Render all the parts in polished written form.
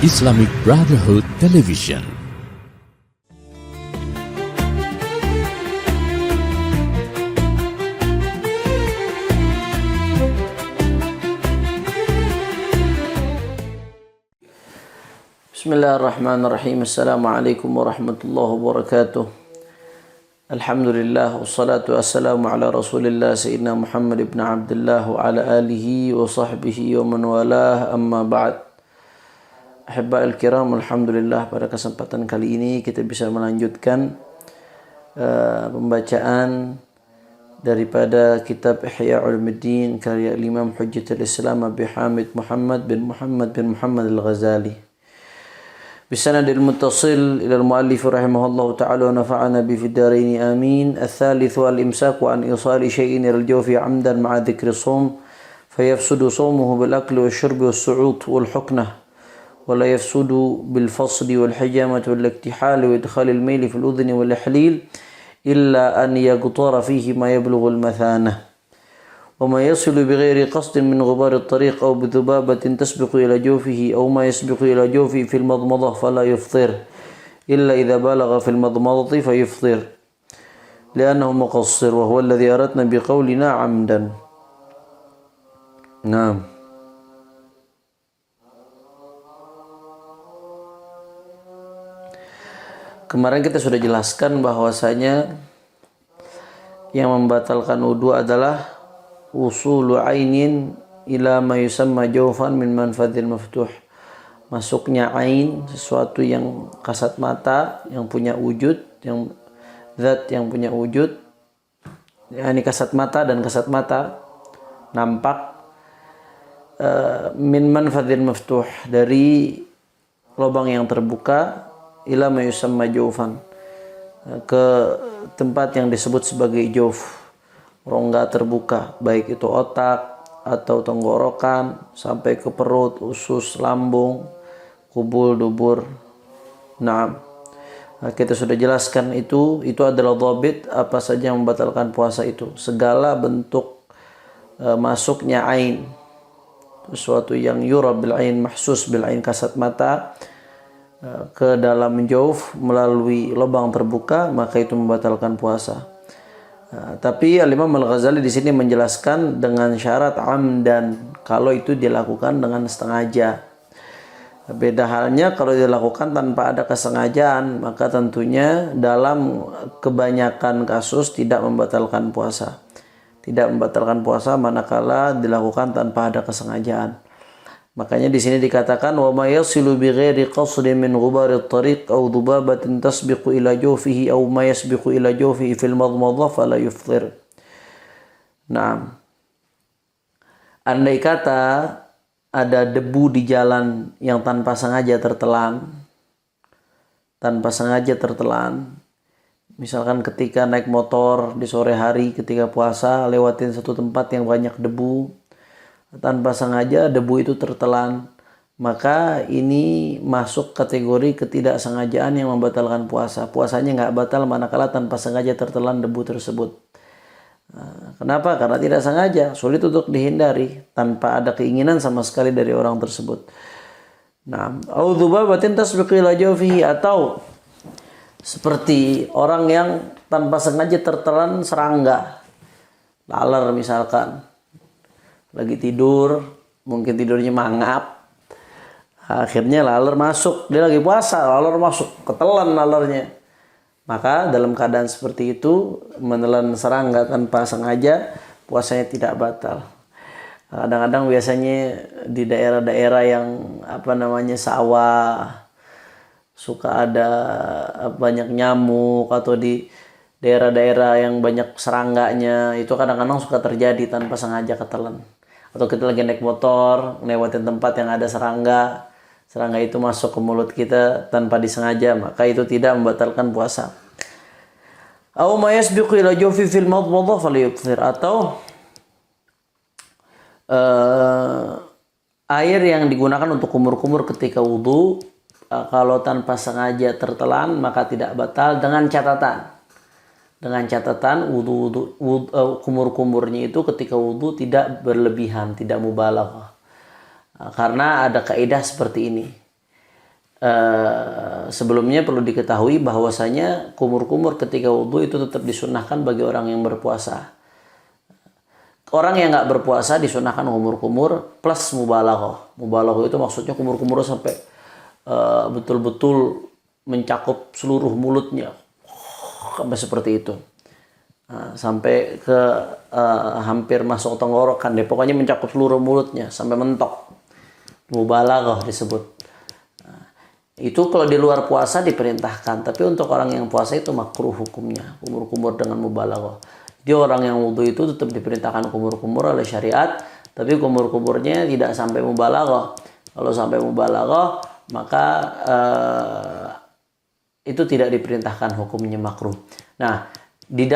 Islamic Brotherhood Television. Bismillahirrahmanirrahim. Assalamualaikum warahmatullahi wabarakatuh. Alhamdulillah wassalatu wassalamu ala Rasulillah Sayyidina Muhammad ibn Abdullah wa ala alihi wa sahbihi wa man walah, amma ba'd. Ahibba'il kiram, alhamdulillah pada kesempatan kali ini kita bisa melanjutkan pembacaan daripada kitab Ihya Ulumuddin karya Imam Hujjatul Islam Abi Hamid Muhammad bin Muhammad Al-Ghazali. بسند المتصل إلى المؤلف رحمه الله تعالى ونفعنا به في الدارين آمين. الثالث الإمساك عن إيصال شيء إلى الجوف عمدا مع ذكر الصوم فيفسد صومه بالأكل والشرب والسعوط والحكنة، ولا يفسد بالفصد والحجامة والاكتحال وإدخال الميل في الأذن والإحليل إلا أن يقطر فيه ما يبلغ المثانة، وما يصل بغير قصد من غبار الطريق أو بذبابة تسبق إلى جوفه أو ما يسبق إلى جوفه في المضمضة فلا يفطر إلا إذا بالغ في المضمضة فيفطر لأنه مقصر، وهو الذي أردنا بقولنا عمدا. نعم. Kemarin kita sudah jelaskan bahwasanya yang membatalkan wudu adalah usulu ainin ila ma yusamma jawfan min manfadil maftuh. Masuknya ain, sesuatu yang kasat mata, yang punya wujud, yang zat yang punya wujud, yakni kasat mata dan kasat mata nampak, min manfadil maftuh, dari lubang yang terbuka, ila ma yusamma jawfan, ke tempat yang disebut sebagai jawf, rongga terbuka, baik itu otak atau tenggorokan sampai ke perut, usus, lambung, kubul, dubur. Nah, kita sudah jelaskan itu adalah dhabit apa saja yang membatalkan puasa itu. Segala bentuk masuknya ain, sesuatu yang yura bil ain, mahsus bil ain, kasat mata, ke dalam jauf melalui lubang terbuka, maka itu membatalkan puasa. Tapi Al-Imam Al-Ghazali di sini menjelaskan dengan syarat amdan, kalau itu dilakukan dengan sengaja. Beda halnya kalau dilakukan tanpa ada kesengajaan, maka tentunya dalam kebanyakan kasus tidak membatalkan puasa. Tidak membatalkan puasa manakala dilakukan tanpa ada kesengajaan. Makanya di sini dikatakan wa ma yasilu bi ghairi qasdin min ghubarit tariq aw dhubabatin tasbiqu ila jawfihi aw ma yasbiqu ila jawfihi fil madmadhah fala yufṭir. Nah, andai kata ada debu di jalan yang tanpa sengaja tertelan, misalkan ketika naik motor di sore hari ketika puasa lewatin satu tempat yang banyak debu, tanpa sengaja debu itu tertelan, maka ini masuk kategori ketidaksengajaan yang membatalkan puasa. Puasanya nggak batal manakala tanpa sengaja tertelan debu tersebut. Kenapa? Karena tidak sengaja, sulit untuk dihindari tanpa ada keinginan sama sekali dari orang tersebut. Nah, au dzubabatin tasbiqu ila jawfihi, atau seperti orang yang tanpa sengaja tertelan serangga, laler misalkan. Lagi tidur, mungkin tidurnya mangap, akhirnya laler masuk, dia lagi puasa, laler masuk, ketelan lalernya. Maka dalam keadaan seperti itu, menelan serangga tanpa sengaja, puasanya tidak batal. Kadang-kadang biasanya di daerah-daerah yang sawah, suka ada banyak nyamuk, atau di daerah-daerah yang banyak serangganya, itu kadang-kadang suka terjadi tanpa sengaja ketelan. Atau kita lagi naik motor, lewatin tempat yang ada serangga itu masuk ke mulut kita tanpa disengaja, maka itu tidak membatalkan puasa. Aw ma yasbiqu ila jawfi fil madmadhah falyukthir, atau air yang digunakan untuk kumur-kumur ketika wudu, kalau tanpa sengaja tertelan maka tidak batal, dengan catatan kumur-kumurnya itu ketika wudu tidak berlebihan, tidak mubalaghah. Karena ada kaidah seperti ini. sebelumnya perlu diketahui bahwasanya kumur-kumur ketika wudhu itu tetap disunahkan bagi orang yang berpuasa. Orang yang nggak berpuasa disunahkan kumur-kumur plus mubalaghah. Mubalaghah itu maksudnya kumur-kumur sampai betul-betul mencakup seluruh mulutnya, sampai seperti itu. Sampai ke hampir masuk tenggorokan deh. Pokoknya mencakup seluruh mulutnya sampai mentok. Mubalaghah disebut. Itu kalau di luar puasa diperintahkan, tapi untuk orang yang puasa itu makruh hukumnya, kumur-kumur dengan mubalaghah. Dia orang yang wudhu itu tetap diperintahkan kumur-kumur oleh syariat, tapi kumur-kumurnya tidak sampai mubalaghah. Kalau sampai mubalaghah, maka itu tidak diperintahkan, hukumnya makruh. Nah, di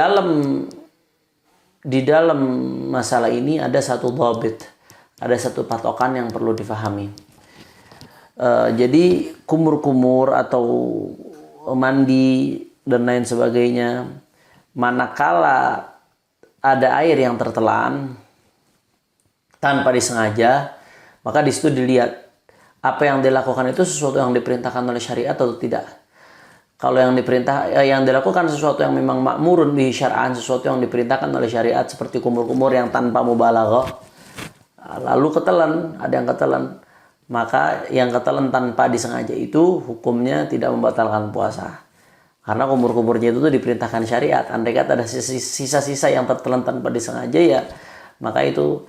dalam masalah ini ada satu dhabit, ada satu patokan yang perlu difahami. Jadi kumur-kumur atau mandi dan lain sebagainya, manakala ada air yang tertelan tanpa disengaja, maka di situ dilihat apa yang dilakukan itu sesuatu yang diperintahkan oleh syariat atau tidak. Kalau yang dilakukan sesuatu yang memang ma'murun bihi syar'an, sesuatu yang diperintahkan oleh syariat seperti kumur-kumur yang tanpa mubalaghah, lalu ketelan, ada yang ketelan, maka yang ketelan tanpa disengaja itu hukumnya tidak membatalkan puasa. Karena kumur-kumurnya itu tuh diperintahkan syariat. Andai kata ada sisa-sisa yang tertelan tanpa disengaja, ya maka itu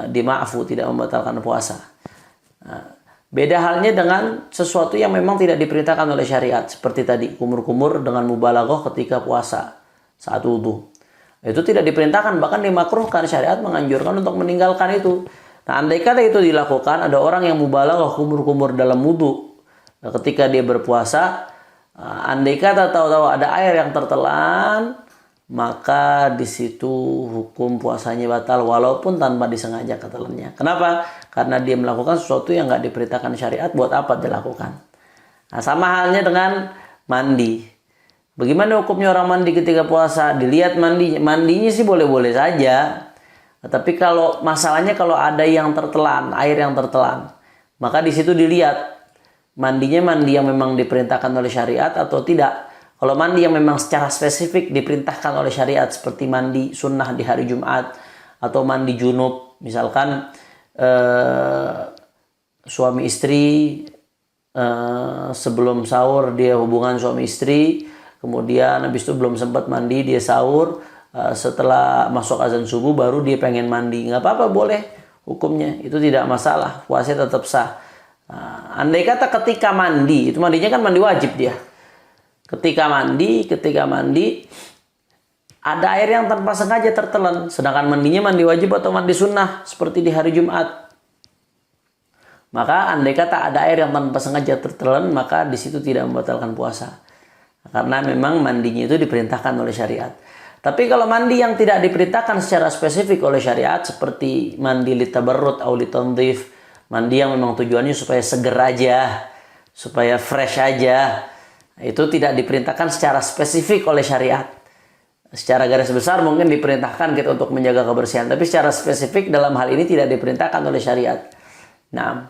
dima'fu, tidak membatalkan puasa. Beda halnya dengan sesuatu yang memang tidak diperintahkan oleh syariat. Seperti tadi, kumur-kumur dengan mubalaghah ketika puasa, saat wudhu. Itu tidak diperintahkan, bahkan dimakruhkan. Syariat menganjurkan untuk meninggalkan itu. Nah, andai kata itu dilakukan, ada orang yang mubalaghah kumur-kumur dalam wudhu ketika dia berpuasa, andai kata tahu-tahu ada air yang tertelan, maka di situ hukum puasanya batal walaupun tanpa disengaja ketelannya. Kenapa? Karena dia melakukan sesuatu yang nggak diperintahkan syariat, buat apa dilakukan. Nah, sama halnya dengan mandi. Bagaimana hukumnya orang mandi ketika puasa? Dilihat mandinya sih boleh-boleh saja. Tapi kalau masalahnya kalau ada yang tertelan, air yang tertelan, maka di situ dilihat mandinya mandi yang memang diperintahkan oleh syariat atau tidak. Kalau mandi yang memang secara spesifik diperintahkan oleh syariat seperti mandi sunnah di hari Jumat atau mandi junub, misalkan suami istri sebelum sahur dia hubungan suami istri, kemudian habis itu belum sempat mandi dia sahur. Setelah masuk azan subuh baru dia pengen mandi, nggak apa-apa, boleh hukumnya, itu tidak masalah, puasanya tetap sah. Andai kata ketika mandi, itu mandinya kan mandi wajib dia. Ketika mandi ada air yang tanpa sengaja tertelan, sedangkan mandinya mandi wajib atau mandi sunnah seperti di hari Jumat, maka andai kata ada air yang tanpa sengaja tertelan, maka di situ tidak membatalkan puasa, karena memang mandinya itu diperintahkan oleh syariat. Tapi kalau mandi yang tidak diperintahkan secara spesifik oleh syariat, seperti mandi litabarrud atau litandhif, mandi yang memang tujuannya supaya seger aja, supaya fresh aja, itu tidak diperintahkan secara spesifik oleh syariat. Secara garis besar mungkin diperintahkan kita untuk menjaga kebersihan, tapi secara spesifik dalam hal ini tidak diperintahkan oleh syariat. Nah,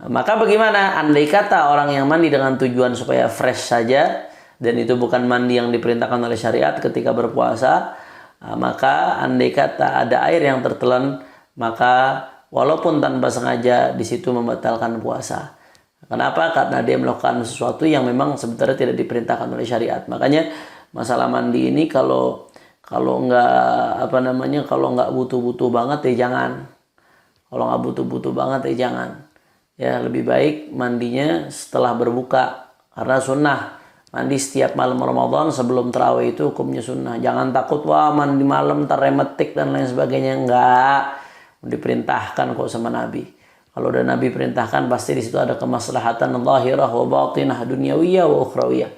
maka bagaimana andai kata orang yang mandi dengan tujuan supaya fresh saja, dan itu bukan mandi yang diperintahkan oleh syariat ketika berpuasa, maka andai kata ada air yang tertelan, maka walaupun tanpa sengaja di situ membatalkan puasa. Kenapa? Karena dia melakukan sesuatu yang memang sebenarnya tidak diperintahkan oleh syariat. Makanya masalah mandi ini kalau nggak butuh-butuh banget ya jangan. Kalau nggak butuh-butuh banget ya jangan. Ya lebih baik mandinya setelah berbuka, karena sunnah. Mandi setiap malam Ramadan sebelum tarawih itu hukumnya sunnah. Jangan takut, wah mandi malam ntar remetik dan lain sebagainya. Enggak. Diperintahkan kok sama Nabi. Kalau udah Nabi perintahkan, pasti di situ ada kemaslahatan zahirah wa batinah, dunyawiyah wa ukhrawiyah.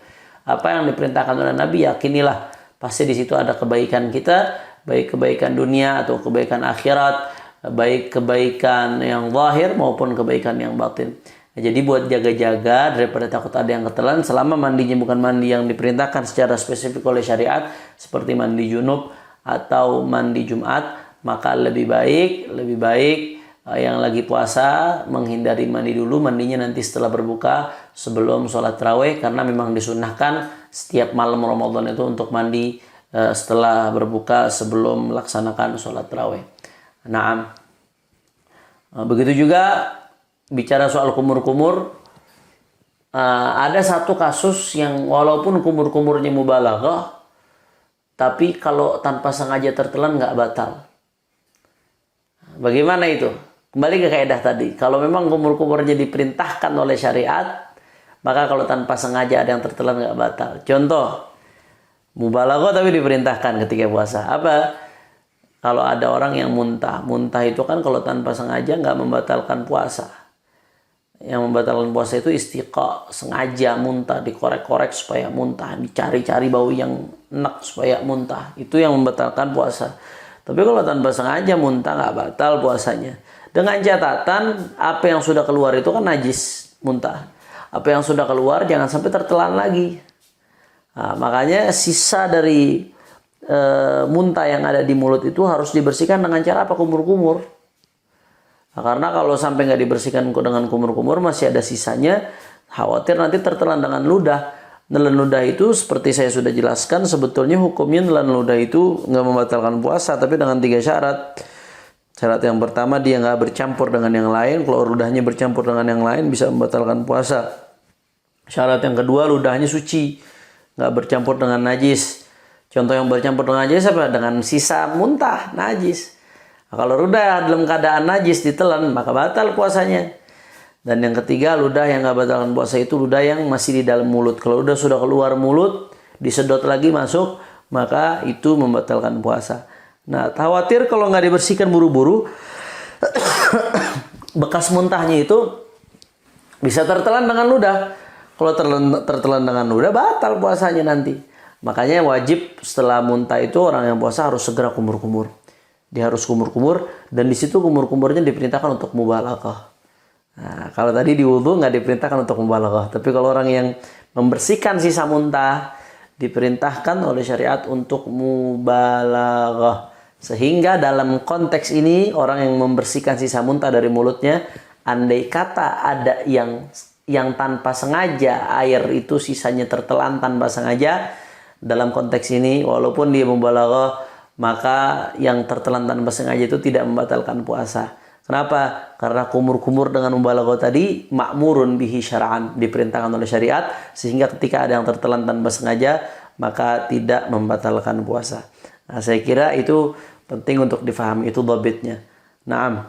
Apa yang diperintahkan oleh Nabi, yakinilah. Pasti di situ ada kebaikan kita, baik kebaikan dunia atau kebaikan akhirat, baik kebaikan yang zahir maupun kebaikan yang batin. Nah, jadi buat jaga-jaga daripada takut ada yang ketelan, selama mandinya bukan mandi yang diperintahkan secara spesifik oleh syariat seperti mandi junub atau mandi Jumat, maka lebih baik yang lagi puasa menghindari mandi dulu, mandinya nanti setelah berbuka sebelum sholat tarawih, karena memang disunnahkan setiap malam Ramadan itu untuk mandi setelah berbuka sebelum melaksanakan sholat tarawih. Naam. Begitu juga bicara soal kumur-kumur, ada satu kasus yang walaupun kumur-kumurnya mubalaghah, tapi kalau tanpa sengaja tertelan nggak batal. Bagaimana itu? Kembali ke kaidah tadi. Kalau memang kumur-kumurnya diperintahkan oleh syariat, maka kalau tanpa sengaja ada yang tertelan nggak batal. Contoh, mubalaghah tapi diperintahkan ketika puasa. Apa? Kalau ada orang yang muntah. Muntah itu kan kalau tanpa sengaja nggak membatalkan puasa. Yang membatalkan puasa itu istiqa, sengaja muntah, dikorek-korek supaya muntah, dicari-cari bau yang enak supaya muntah. Itu yang membatalkan puasa. Tapi kalau tanpa sengaja muntah nggak batal puasanya. Dengan catatan apa yang sudah keluar itu kan najis, muntah. Apa yang sudah keluar jangan sampai tertelan lagi. Nah, makanya sisa dari muntah yang ada di mulut itu harus dibersihkan dengan cara apa? Kumur-kumur. Nah, karena kalau sampai nggak dibersihkan dengan kumur-kumur masih ada sisanya, khawatir nanti tertelan dengan ludah. Nelan ludah itu seperti saya sudah jelaskan, sebetulnya hukumnya nelan ludah itu nggak membatalkan puasa, tapi dengan 3 syarat. Syarat yang pertama, dia nggak bercampur dengan yang lain. Kalau ludahnya bercampur dengan yang lain bisa membatalkan puasa. Syarat yang kedua, ludahnya suci, nggak bercampur dengan najis. Contoh yang bercampur dengan najis apa? Dengan sisa muntah, najis. Nah, kalau ludah dalam keadaan najis ditelan, maka batal puasanya. Dan yang ketiga, ludah yang nggak batalkan puasa itu ludah yang masih di dalam mulut. Kalau ludah sudah keluar mulut, disedot lagi masuk, maka itu membatalkan puasa. Nah, khawatir kalau nggak dibersihkan buru-buru, bekas muntahnya itu bisa tertelan dengan ludah. Kalau tertelan dengan ludah, batal puasanya nanti. Makanya wajib setelah muntah itu orang yang puasa harus segera kumur-kumur. Dia harus kumur-kumur, dan di situ kumur-kumurnya diperintahkan untuk mubalaghah. Nah, kalau tadi di wudu nggak diperintahkan untuk mubalaghah, tapi kalau orang yang membersihkan sisa muntah diperintahkan oleh syariat untuk mubalaghah. Sehingga dalam konteks ini orang yang membersihkan sisa muntah dari mulutnya, andai kata ada yang tanpa sengaja air itu sisanya tertelan tanpa sengaja, dalam konteks ini walaupun dia mubalaghah, maka yang tertelan tanpa sengaja itu tidak membatalkan puasa. Kenapa? Karena kumur-kumur dengan mubalaghah tadi ma'murun bihi syar'an, diperintahkan oleh syariat, sehingga ketika ada yang tertelan tanpa sengaja maka tidak membatalkan puasa. Nah, saya kira itu penting untuk difahami, itu dhabitnya. Naam.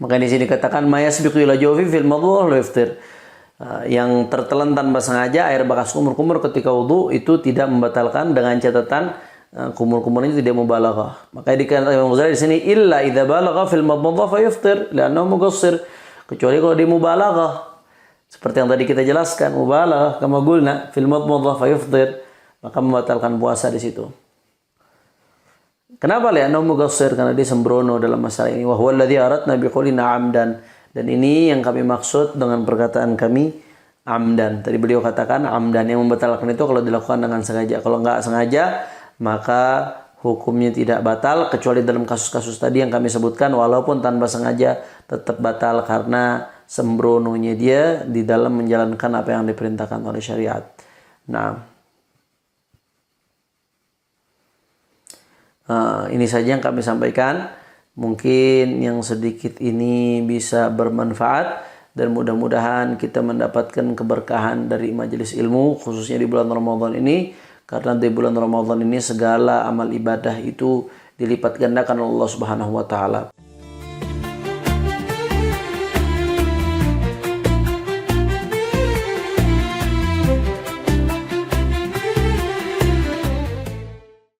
Maka di sini katakan mayasbiqu ila jawfi fil madhur la yaftir. Yang tertelan tanpa sengaja air bekas kumur-kumur ketika wudu itu tidak membatalkan, dengan catatan kumur-kumurnya tidak mubalaghah. Maka dikatakan Imam Ghazali di sini illa idza balagha fil madhur fa yaftir li'annahu muqassir. Kecuali kalau dia mubalaghah. Seperti yang tadi kita jelaskan, mubalaghah kama qulna fil madhur fa yaftir, maka membatalkan puasa di situ. Kenapa li'annahu muqassir? Karena dia sembrono dalam masalah ini. Wa huwa alladhi aradna bi qoulina amdan. Dan ini yang kami maksud dengan perkataan kami amdan. Tadi beliau katakan amdan, yang membatalkan itu kalau dilakukan dengan sengaja. Kalau nggak sengaja, maka hukumnya tidak batal, kecuali dalam kasus-kasus tadi yang kami sebutkan, walaupun tanpa sengaja tetap batal karena sembrononya dia di dalam menjalankan apa yang diperintahkan oleh syariat. Nah, ini saja yang kami sampaikan. Mungkin yang sedikit ini bisa bermanfaat, dan mudah-mudahan kita mendapatkan keberkahan dari majelis ilmu, khususnya di bulan Ramadan ini. Karena di bulan Ramadan ini segala amal ibadah itu dilipat gandakan Allah Subhanahu wa taala.